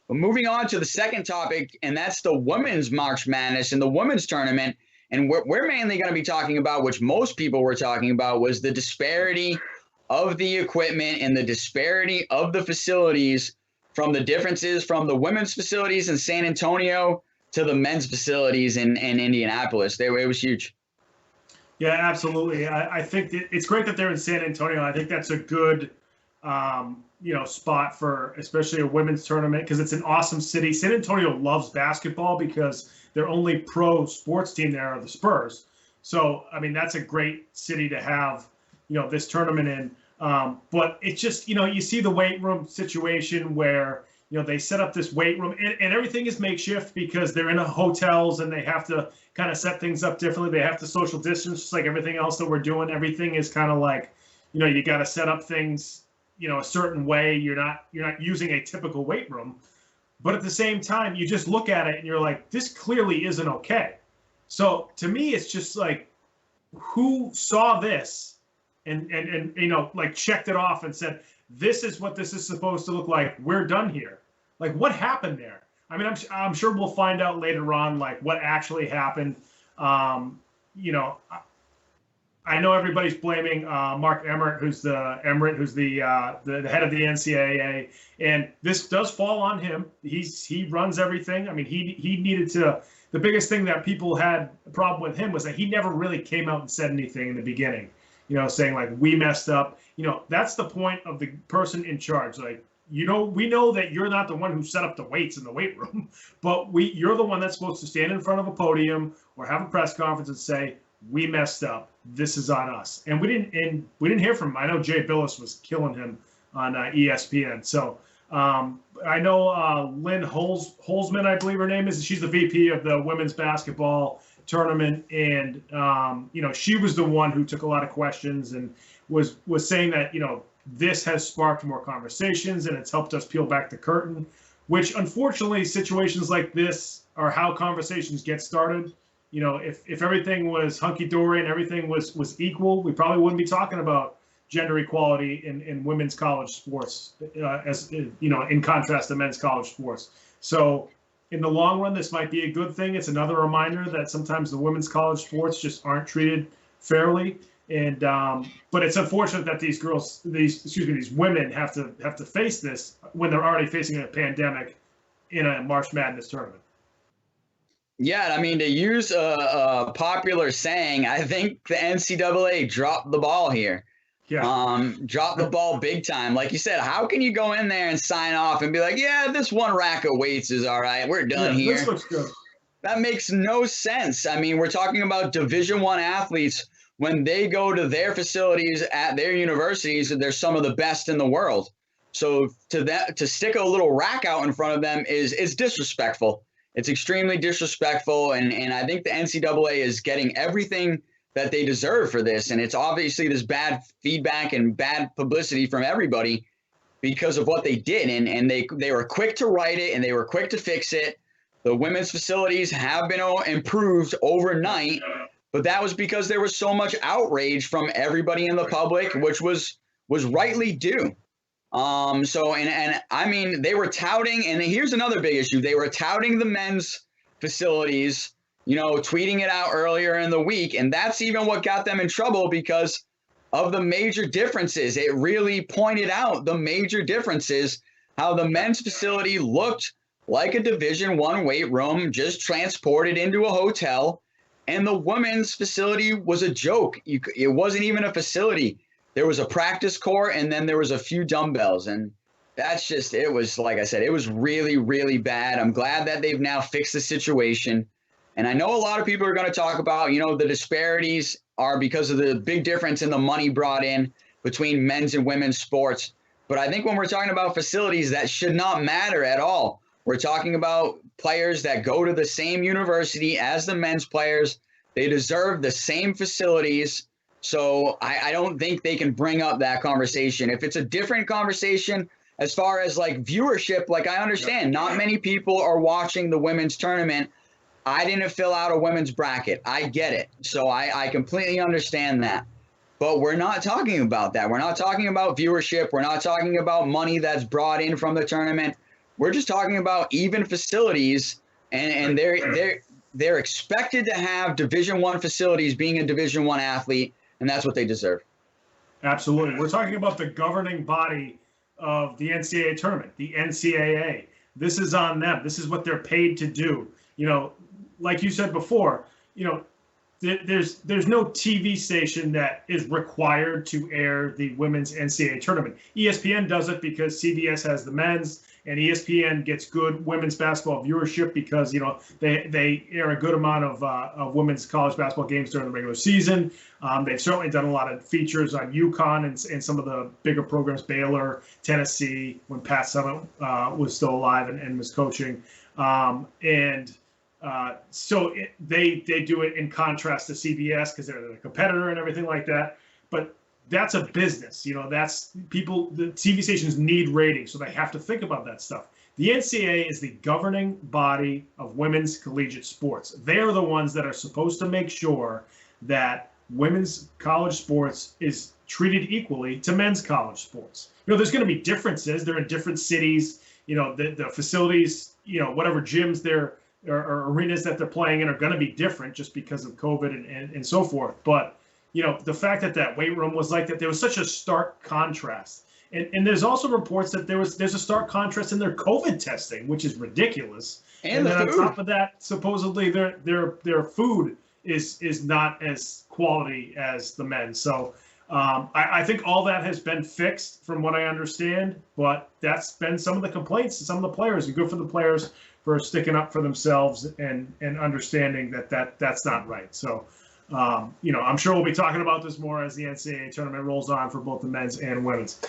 But moving on to the second topic, and that's the women's March Madness and the women's tournament. And we're mainly going to be talking about, which most people were talking about, was the disparity of the equipment and the disparity of the facilities, from the differences from the women's facilities in San Antonio to the men's facilities in Indianapolis. It was huge. Yeah, absolutely. I think it's great that they're in San Antonio. I think that's a good, spot for especially a women's tournament, because it's an awesome city. San Antonio loves basketball because their only pro sports team there are the Spurs. So, I mean, that's a great city to have, this tournament in. But it's just, you see the weight room situation where, they set up this weight room and everything is makeshift because they're in hotels and they have to kind of set things up differently. They have to social distance, just like everything else that we're doing. Everything is kind of like, you got to set up things, a certain way. You're not using a typical weight room, but at the same time, you just look at it and you're like, this clearly isn't okay. So to me, it's just like, who saw this and like checked it off and said, this is what this is supposed to look like. We're done here. Like, what happened there? I mean, I'm sure we'll find out later on, like, what actually happened. I know everybody's blaming Mark Emmert, who's the head of the NCAA, and this does fall on him. He runs everything. I mean, he needed to. The biggest thing that people had a problem with him was that he never really came out and said anything in the beginning. Saying like, we messed up. That's the point of the person in charge. Like, we know that you're not the one who set up the weights in the weight room, but you're the one that's supposed to stand in front of a podium or have a press conference and say, we messed up. This is on us. And we didn't hear from him. I know Jay Billis was killing him on ESPN. So I know Lynn Holzman, I believe her name is. She's the VP of the women's basketball tournament, and she was the one who took a lot of questions and was saying that this has sparked more conversations and it's helped us peel back the curtain, which unfortunately situations like this are how conversations get started. If everything was hunky-dory and everything was equal, we probably wouldn't be talking about gender equality in women's college sports, in contrast to men's college sports. So in the long run, this might be a good thing. It's another reminder that sometimes the women's college sports just aren't treated fairly. And but it's unfortunate that these women have to face this when they're already facing a pandemic in a March Madness tournament. Yeah, I mean, to use a popular saying, I think the NCAA dropped the ball here. Yeah. Dropped the ball big time. Like you said, how can you go in there and sign off and be like, yeah, this one rack of weights is all right. We're done here. This looks good. That makes no sense. I mean, we're talking about Division I athletes. When they go to their facilities at their universities, they're some of the best in the world. So to stick a little rack out in front of them is disrespectful. It's extremely disrespectful, and I think the NCAA is getting everything that they deserve for this. And it's obviously this bad feedback and bad publicity from everybody because of what they did. And they were quick to write it and they were quick to fix it. The women's facilities have been improved overnight, but that was because there was so much outrage from everybody in the public, which was rightly due. And I mean, they were touting, and here's another big issue. They were touting the men's facilities, tweeting it out earlier in the week. And that's even what got them in trouble because of the major differences. It really pointed out the major differences, how the men's facility looked like a Division I weight room just transported into a hotel. And the women's facility was a joke. It wasn't even a facility. There was a practice court, and then there was a few dumbbells. And that's just, it was, like I said, it was really, really bad. I'm glad that they've now fixed the situation. And I know a lot of people are going to talk about, the disparities are because of the big difference in the money brought in between men's and women's sports. But I think when we're talking about facilities, that should not matter at all. We're talking about players that go to the same university as the men's players. They deserve the same facilities. So I don't think they can bring up that conversation. If it's a different conversation as far as like viewership, like I understand not many people are watching the women's tournament. I didn't fill out a women's bracket. I get it. So I completely understand that. But we're not talking about that. We're not talking about viewership. We're not talking about money that's brought in from the tournament. We're just talking about even facilities, and they're expected to have Division I facilities being a Division I athlete, and that's what they deserve. Absolutely. We're talking about the governing body of the NCAA tournament, the NCAA. This is on them. This is what they're paid to do. You know, like you said before, you know, there's no TV station that is required to air the women's NCAA tournament. ESPN does it because CBS has the men's, and ESPN gets good women's basketball viewership because, you know, they air a good amount of women's college basketball games during the regular season. They've certainly done a lot of features on UConn and some of the bigger programs, Baylor, Tennessee, when Pat Summitt was still alive and was coaching. They do it in contrast to CBS because they're the competitor and everything like that. But that's a business, you know, that's people, the TV stations need ratings, so they have to think about that stuff. The NCAA is the governing body of women's collegiate sports. They are the ones that are supposed to make sure that women's college sports is treated equally to men's college sports. You know, there's going to be differences. They're in different cities, you know, the facilities, you know, whatever gyms they're or arenas that they're playing in are going to be different just because of COVID and so forth. But, you know, the fact that that weight room was like that, there was such a stark contrast. And there's also reports that there's a stark contrast in their COVID testing, which is ridiculous. And then on top of that, supposedly their food is not as quality as the men's. So I think all that has been fixed from what I understand, but that's been some of the complaints to some of the players, and good for the players for sticking up for themselves and understanding that's not right. So, you know, I'm sure we'll be talking about this more as the NCAA tournament rolls on for both the men's and women's.